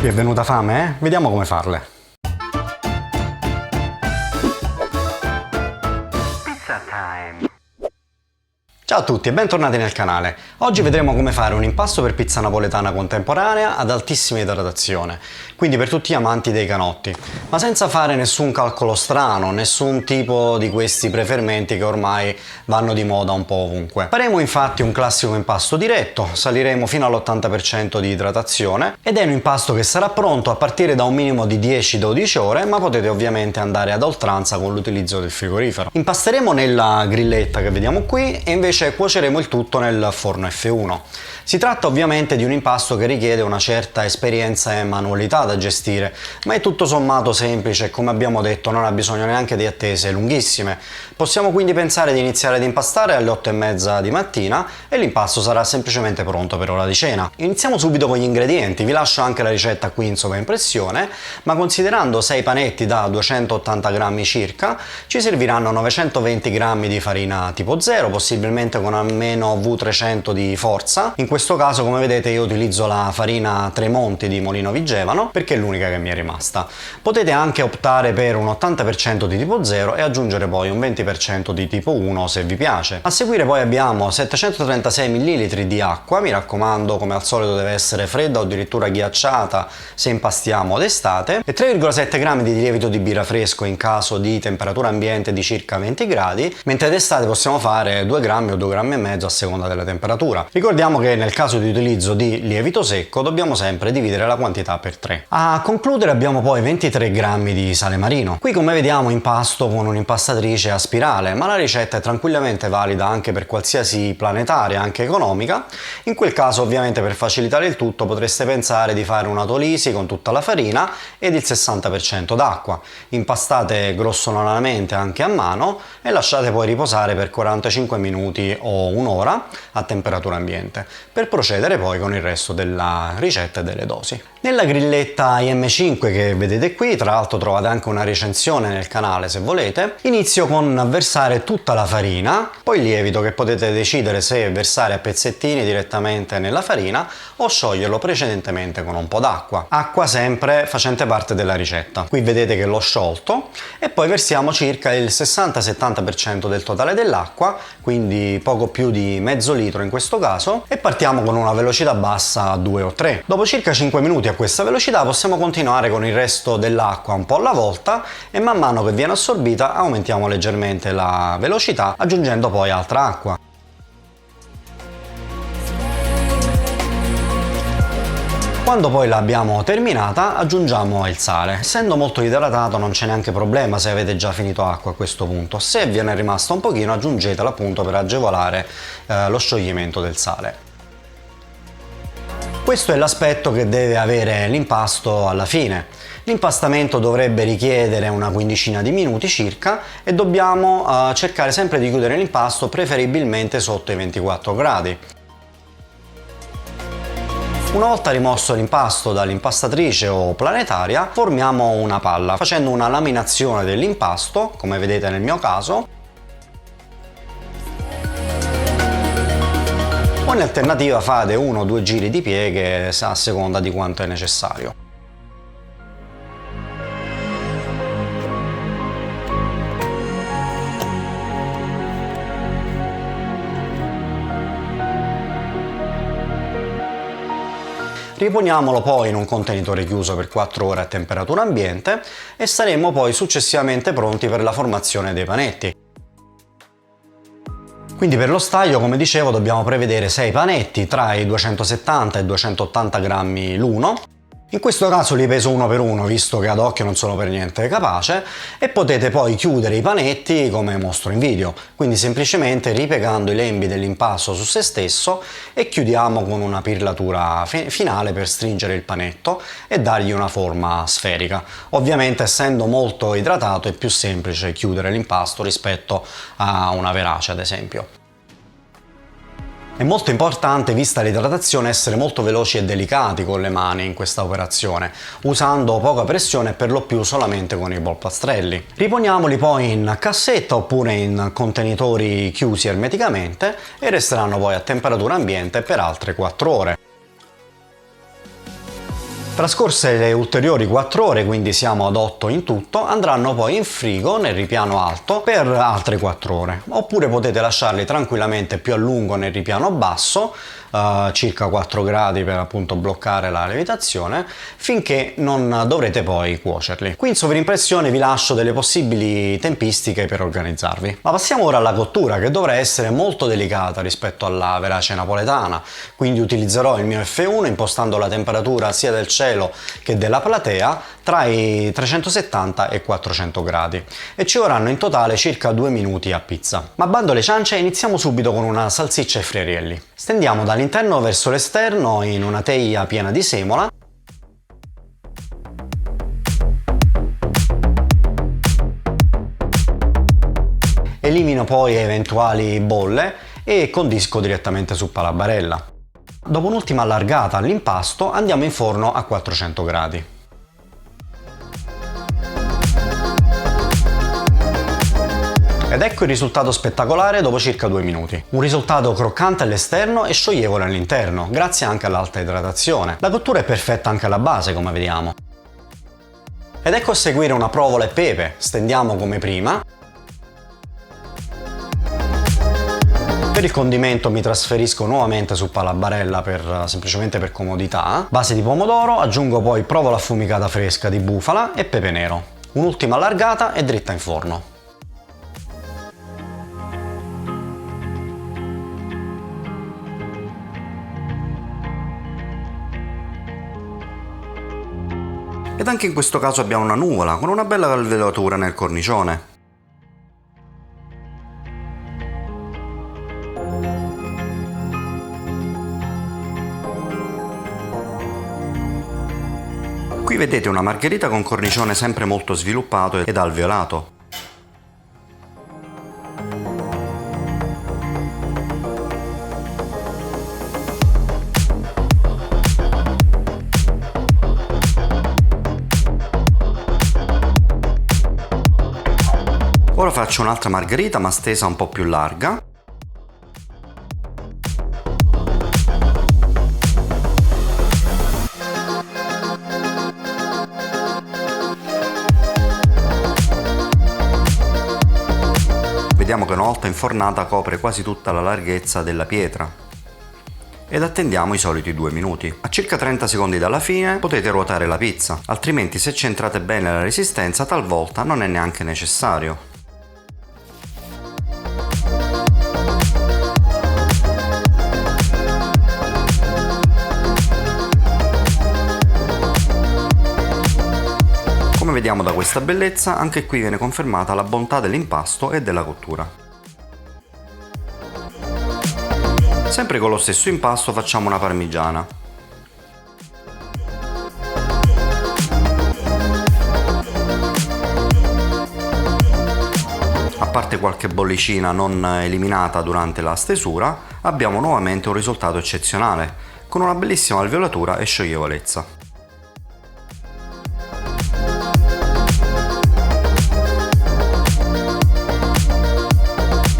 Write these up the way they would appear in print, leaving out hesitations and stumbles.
Vi è venuta fame, eh? Vediamo come farle. Pizza time! Ciao a tutti e bentornati nel canale. Oggi vedremo come fare un impasto per pizza napoletana contemporanea ad altissima idratazione, quindi per tutti gli amanti dei canotti, ma senza fare nessun calcolo strano, nessun tipo di questi prefermenti che ormai vanno di moda un po' ovunque. Faremo infatti un classico impasto diretto, saliremo fino all'80% di idratazione ed è un impasto che sarà pronto a partire da un minimo di 10-12 ore, ma potete ovviamente andare ad oltranza con l'utilizzo del frigorifero. Impasteremo nella grilletta che vediamo qui e invece cuoceremo il tutto nel forno F1. Si tratta ovviamente di un impasto che richiede una certa esperienza e manualità da gestire, ma è tutto sommato semplice e, come abbiamo detto, non ha bisogno neanche di attese lunghissime. Possiamo quindi pensare di iniziare ad impastare alle 8:30 di mattina e l'impasto sarà semplicemente pronto per ora di cena. Iniziamo subito con gli ingredienti, vi lascio anche la ricetta qui in sovraimpressione, ma considerando 6 panetti da 280 grammi circa, ci serviranno 920 grammi di farina tipo 0, possibilmente con almeno V300 di forza. In questo caso, come vedete, io utilizzo la farina Tremonti di Molino Vigevano perché è l'unica che mi è rimasta. Potete anche optare per un 80% di tipo 0 e aggiungere poi un 20% di tipo 1 se vi piace. A seguire poi abbiamo 736 ml di acqua, mi raccomando, come al solito deve essere fredda o addirittura ghiacciata se impastiamo d'estate, e 3,7 grammi di lievito di birra fresco in caso di temperatura ambiente di circa 20 gradi, mentre d'estate possiamo fare 2 grammi o 2,5 grammi a seconda della temperatura. Ricordiamo che nel caso di utilizzo di lievito secco dobbiamo sempre dividere la quantità per 3. A concludere abbiamo poi 23 grammi di sale marino. Qui, come vediamo, impasto con un'impastatrice a spirale, ma la ricetta è tranquillamente valida anche per qualsiasi planetaria, anche economica. In quel caso, ovviamente, per facilitare il tutto potreste pensare di fare un'autolisi con tutta la farina ed il 60% d'acqua. Impastate grossolanamente anche a mano e lasciate poi riposare per 45 minuti o un'ora a temperatura ambiente, per procedere poi con il resto della ricetta e delle dosi. Nella grilletta IM5 che vedete qui, tra l'altro trovate anche una recensione nel canale se volete, inizio con versare tutta la farina, poi il lievito che potete decidere se versare a pezzettini direttamente nella farina o scioglierlo precedentemente con un po' d'acqua. Acqua sempre facente parte della ricetta. Qui vedete che l'ho sciolto e poi versiamo circa il 60-70% del totale dell'acqua, quindi poco più di mezzo litro in questo caso, e partiamo con una velocità bassa a 2 o 3. Dopo circa 5 minuti a questa velocità possiamo continuare con il resto dell'acqua un po' alla volta e man mano che viene assorbita aumentiamo leggermente la velocità aggiungendo poi altra acqua. Quando poi l'abbiamo terminata aggiungiamo il sale. Essendo molto idratato non c'è neanche problema se avete già finito acqua a questo punto. Se vi è rimasto un pochino aggiungetelo appunto per agevolare lo scioglimento del sale. Questo è l'aspetto che deve avere l'impasto alla fine. L'impastamento dovrebbe richiedere una quindicina di minuti circa e dobbiamo cercare sempre di chiudere l'impasto preferibilmente sotto i 24 gradi. Una volta rimosso l'impasto dall'impastatrice o planetaria, formiamo una palla facendo una laminazione dell'impasto, come vedete nel mio caso, o in alternativa fate 1 o 2 giri di pieghe a seconda di quanto è necessario. Riponiamolo poi in un contenitore chiuso per 4 ore a temperatura ambiente e saremo poi successivamente pronti per la formazione dei panetti. Quindi per lo staglio, come dicevo, dobbiamo prevedere 6 panetti tra i 270 e i 280 grammi l'uno. In questo caso li peso uno per uno, visto che ad occhio non sono per niente capace, e potete poi chiudere i panetti come mostro in video, quindi semplicemente ripiegando i lembi dell'impasto su se stesso e chiudiamo con una pirlatura finale per stringere il panetto e dargli una forma sferica. Ovviamente, essendo molto idratato, è più semplice chiudere l'impasto rispetto a una verace, ad esempio. È molto importante, vista l'idratazione, essere molto veloci e delicati con le mani in questa operazione, usando poca pressione e per lo più solamente con i polpastrelli. Riponiamoli poi in cassetta oppure in contenitori chiusi ermeticamente e resteranno poi a temperatura ambiente per altre 4 ore. Trascorse le ulteriori 4 ore, quindi siamo ad 8 in tutto, andranno poi in frigo nel ripiano alto per altre 4 ore. Oppure potete lasciarli tranquillamente più a lungo nel ripiano basso, circa 4 gradi per appunto bloccare la lievitazione, finché non dovrete poi cuocerli. Qui in sovrimpressione vi lascio delle possibili tempistiche per organizzarvi. Ma passiamo ora alla cottura, che dovrà essere molto delicata rispetto alla verace napoletana, quindi utilizzerò il mio F1 impostando la temperatura sia del cielo che della platea tra i 370 e 400 gradi e ci vorranno in totale circa 2 minuti a pizza. Ma bando alle ciance, iniziamo subito con una salsiccia e friarielli. Stendiamo dall'interno verso l'esterno in una teglia piena di semola. Elimino poi eventuali bolle e condisco direttamente su palabarella. Dopo un'ultima allargata all'impasto andiamo in forno a 400 gradi. Ed ecco il risultato spettacolare dopo circa 2 minuti. Un risultato croccante all'esterno e scioglievole all'interno, grazie anche all'alta idratazione. La cottura è perfetta anche alla base, come vediamo. Ed ecco a seguire una provola e pepe. Stendiamo come prima. Per il condimento mi trasferisco nuovamente su palabarella semplicemente per comodità. Base di pomodoro, aggiungo poi provola affumicata fresca di bufala e pepe nero. Un'ultima allargata e dritta in forno. Ed anche in questo caso abbiamo una nuvola con una bella velatura nel cornicione. Qui vedete una margherita con cornicione sempre molto sviluppato ed alveolato. Ora faccio un'altra margherita ma stesa un po' più larga. Vediamo che una volta infornata copre quasi tutta la larghezza della pietra. Ed attendiamo i soliti 2 minuti. A circa 30 secondi dalla fine potete ruotare la pizza, altrimenti se centrate bene la resistenza talvolta non è neanche necessario. Come vediamo da questa bellezza, anche qui viene confermata la bontà dell'impasto e della cottura. Sempre con lo stesso impasto facciamo una parmigiana. A parte qualche bollicina non eliminata durante la stesura, abbiamo nuovamente un risultato eccezionale, con una bellissima alveolatura e scioglievolezza.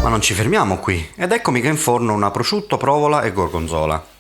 Ma non ci fermiamo qui, ed eccomi che inforno una prosciutto, provola e gorgonzola.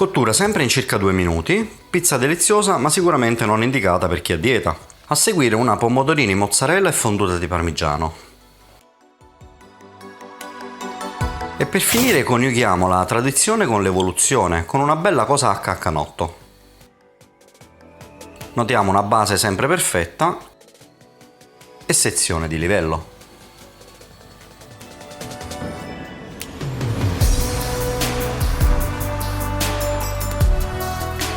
Cottura sempre in circa 2 minuti, pizza deliziosa ma sicuramente non indicata per chi è a dieta. A seguire una pomodorini mozzarella e fonduta di parmigiano. E per finire coniughiamo la tradizione con l'evoluzione, con una bella cosacca a canotto. Notiamo una base sempre perfetta e sezione di livello.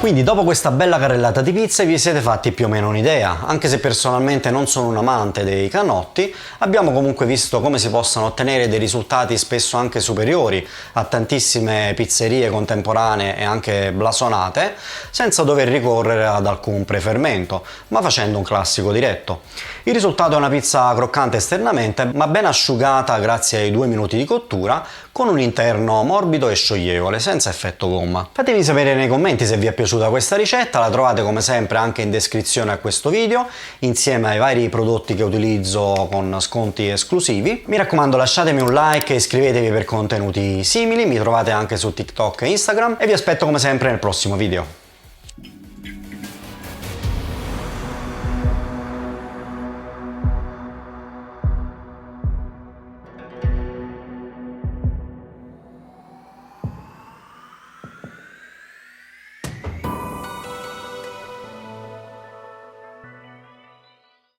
Quindi dopo questa bella carrellata di pizze vi siete fatti più o meno un'idea. Anche se personalmente non sono un amante dei canotti, abbiamo comunque visto come si possano ottenere dei risultati spesso anche superiori a tantissime pizzerie contemporanee e anche blasonate, senza dover ricorrere ad alcun prefermento, ma facendo un classico diretto. Il risultato è una pizza croccante esternamente, ma ben asciugata grazie ai 2 minuti di cottura, con un interno morbido e scioglievole, senza effetto gomma. Fatemi sapere nei commenti se vi è piaciuta questa ricetta, la trovate come sempre anche in descrizione a questo video, insieme ai vari prodotti che utilizzo con sconti esclusivi. Mi raccomando, lasciatemi un like e iscrivetevi per contenuti simili, mi trovate anche su TikTok e Instagram e vi aspetto come sempre nel prossimo video.